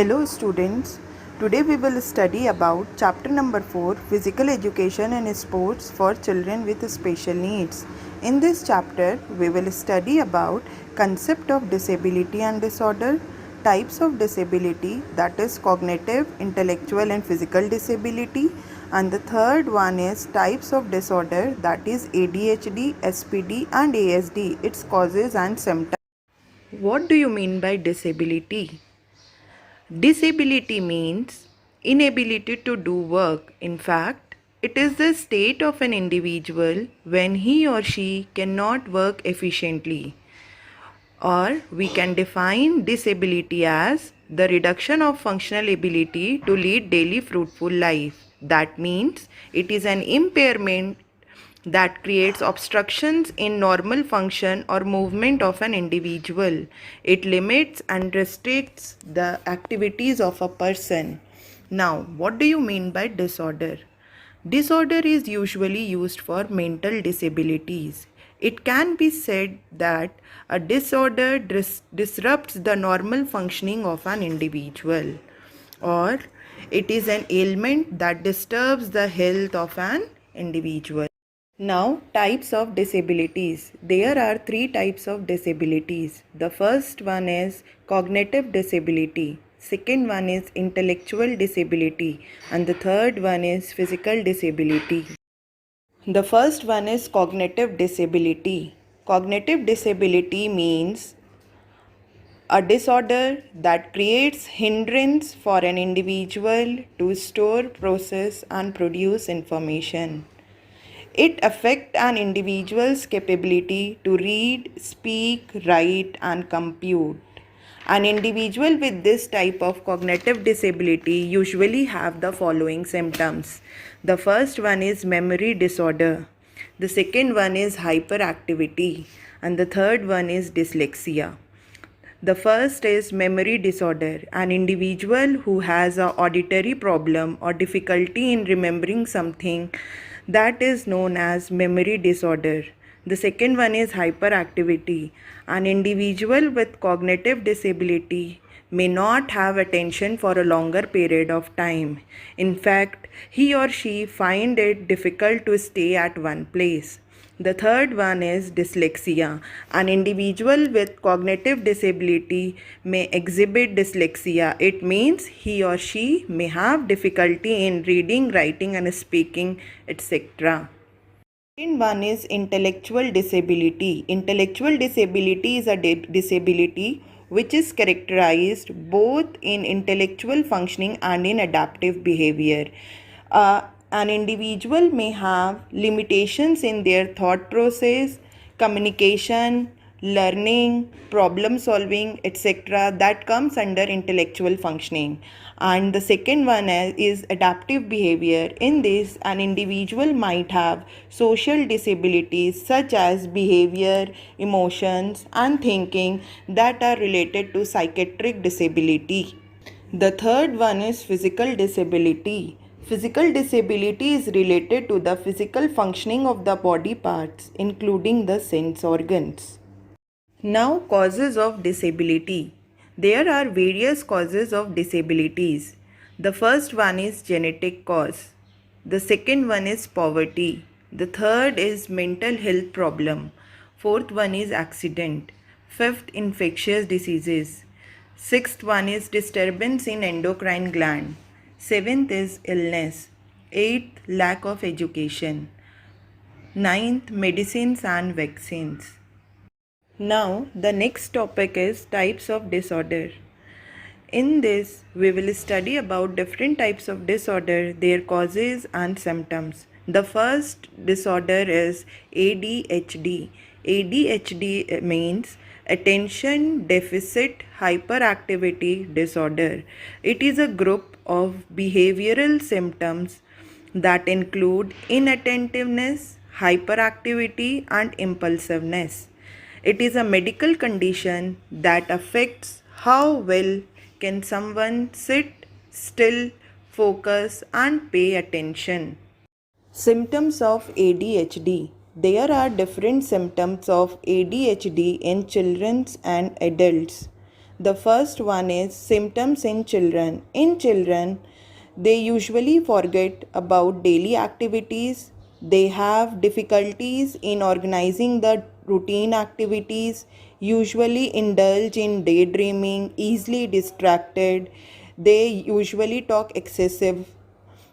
Hello students, today we will study about chapter number 4 Physical Education and Sports for Children with Special Needs. In this chapter we will study about concept of disability and disorder, types of disability, that is cognitive, intellectual and physical disability, and the third one is types of disorder, that is ADHD, SPD and ASD, its causes and symptoms. What do you mean by disability? Disability means inability to do work. In fact, it is the state of an individual when he or she cannot work efficiently. Or we can define disability as the reduction of functional ability to lead daily fruitful life. That means it is an impairment that creates obstructions in normal function or movement of an individual. It limits and restricts the activities of a person. Now, what do you mean by disorder? Disorder is usually used for mental disabilities. It can be said that a disorder disrupts the normal functioning of an individual, or it is an ailment that disturbs the health of an individual. Now, types of disabilities. There are three types of disabilities. The first one is cognitive disability. Second one is intellectual disability. And the third one is physical disability. The first one is cognitive disability. Cognitive disability means a disorder that creates hindrance for an individual to store, process, and produce information. It affects an individual's capability to read, speak, write, and compute. An individual with this type of cognitive disability usually have the following symptoms. The first one is memory disorder. The second one is hyperactivity. And the third one is dyslexia. The first is memory disorder. An individual who has an auditory problem or difficulty in remembering something, that is known as memory disorder. The second one is hyperactivity. An individual with cognitive disability may not have attention for a longer period of time. In fact, he or she find it difficult to stay at one place. The third one is dyslexia. An individual with cognitive disability may exhibit dyslexia. It means he or she may have difficulty in reading, writing and speaking, etc. Second one is intellectual disability. Intellectual disability is a disability which is characterized both in intellectual functioning and in adaptive behavior. An individual may have limitations in their thought process, communication, learning, problem solving, etc. that comes under intellectual functioning. And the second one is adaptive behavior. In this, an individual might have social disabilities such as behavior, emotions, and thinking that are related to psychiatric disability. The third one is physical disability. Physical disability is related to the physical functioning of the body parts, including the sense organs. Now, causes of disability. There are various causes of disabilities. The first one is genetic cause. The second one is poverty. The third is mental health problem. Fourth one is accident. Fifth, infectious diseases. Sixth one is disturbance in endocrine gland. Seventh is illness. Eighth, lack of education. Ninth, medicines and vaccines. Now, the next topic is types of disorder. In this, we will study about different types of disorder, their causes and symptoms. The first disorder is ADHD. ADHD means Attention Deficit Hyperactivity Disorder. It is a group of behavioral symptoms that include inattentiveness, hyperactivity, and impulsiveness. It is a medical condition that affects how well can someone sit still, focus, and pay attention. Symptoms of ADHD. There are different symptoms of ADHD in children and adults. The first one is symptoms in children. In children, they usually forget about daily activities. They have difficulties in organizing the routine activities, usually indulge in daydreaming, easily distracted. They usually talk excessive.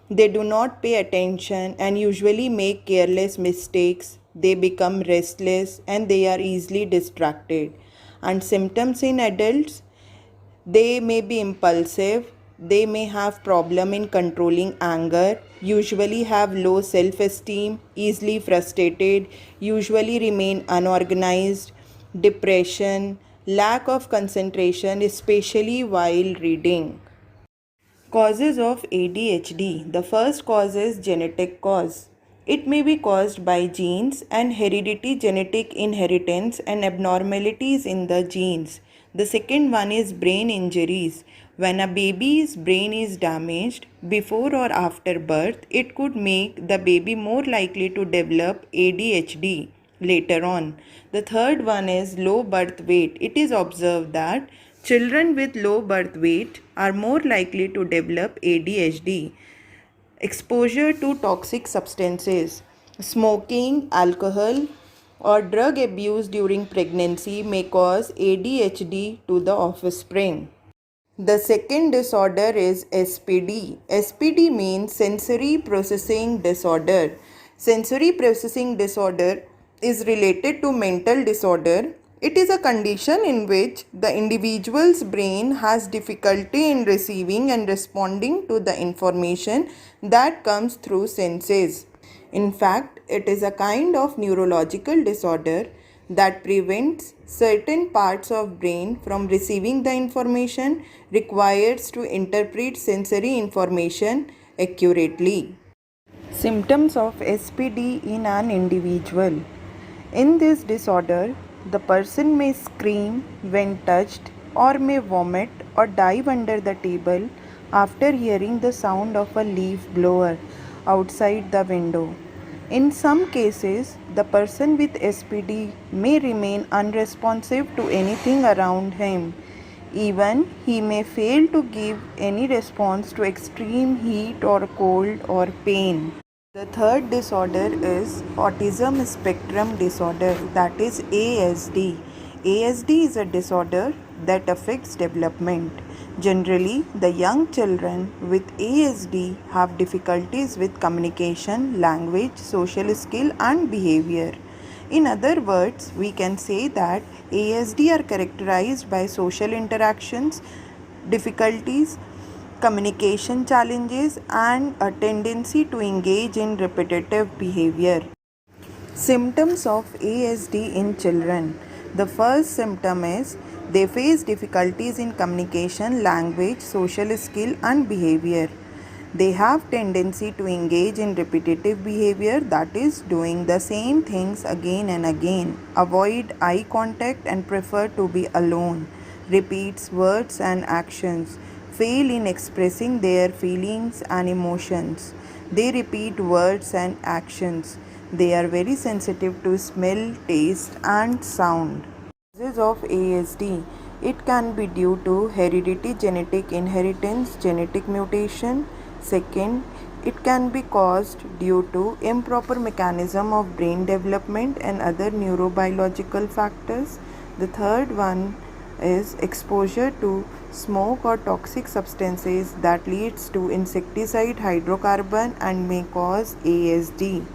They do not pay attention and usually make careless mistakes. They become restless and they are easily distracted. And symptoms in adults, they may be impulsive, they may have problem in controlling anger, usually have low self-esteem, easily frustrated, usually remain unorganized, depression, lack of concentration, especially while reading. Causes of ADHD. The first cause is genetic cause. It may be caused by genes and heredity, genetic inheritance and abnormalities in the genes. The second one is brain injuries. When a baby's brain is damaged before or after birth, it could make the baby more likely to develop ADHD later on. The third one is low birth weight. It is observed that children with low birth weight are more likely to develop ADHD. Exposure to toxic substances. Smoking, alcohol, or drug abuse during pregnancy may cause ADHD to the offspring. The second disorder is SPD. SPD means sensory processing disorder. Sensory processing disorder is related to mental disorder. It is a condition in which the individual's brain has difficulty in receiving and responding to the information that comes through senses. In fact, it is a kind of neurological disorder that prevents certain parts of brain from receiving the information required to interpret sensory information accurately. Symptoms of SPD in an individual. In this disorder, the person may scream when touched or may vomit or dive under the table after hearing the sound of a leaf blower outside the window. In some cases, the person with SPD may remain unresponsive to anything around him. Even he may fail to give any response to extreme heat or cold or pain. The third disorder is autism spectrum disorder, that is ASD. ASD is a disorder that affects development. Generally, the young children with ASD have difficulties with communication, language, social skill and behavior. In other words, we can say that ASD are characterized by social interactions, difficulties, communication challenges and a tendency to engage in repetitive behavior. Symptoms of ASD in children. The first symptom is they face difficulties in communication, language, social skill and behavior. They have tendency to engage in repetitive behavior, that is doing the same things again and again. Avoid eye contact and prefer to be alone. Repeats words and actions. Fail in expressing their feelings and emotions. They repeat words and actions. They are very sensitive to smell, taste and sound. Causes of ASD. It can be due to heredity, genetic inheritance, genetic mutation. Second, it can be caused due to improper mechanism of brain development and other neurobiological factors. The third one is exposure to smoke or toxic substances that leads to insecticide, hydrocarbon and may cause ASD.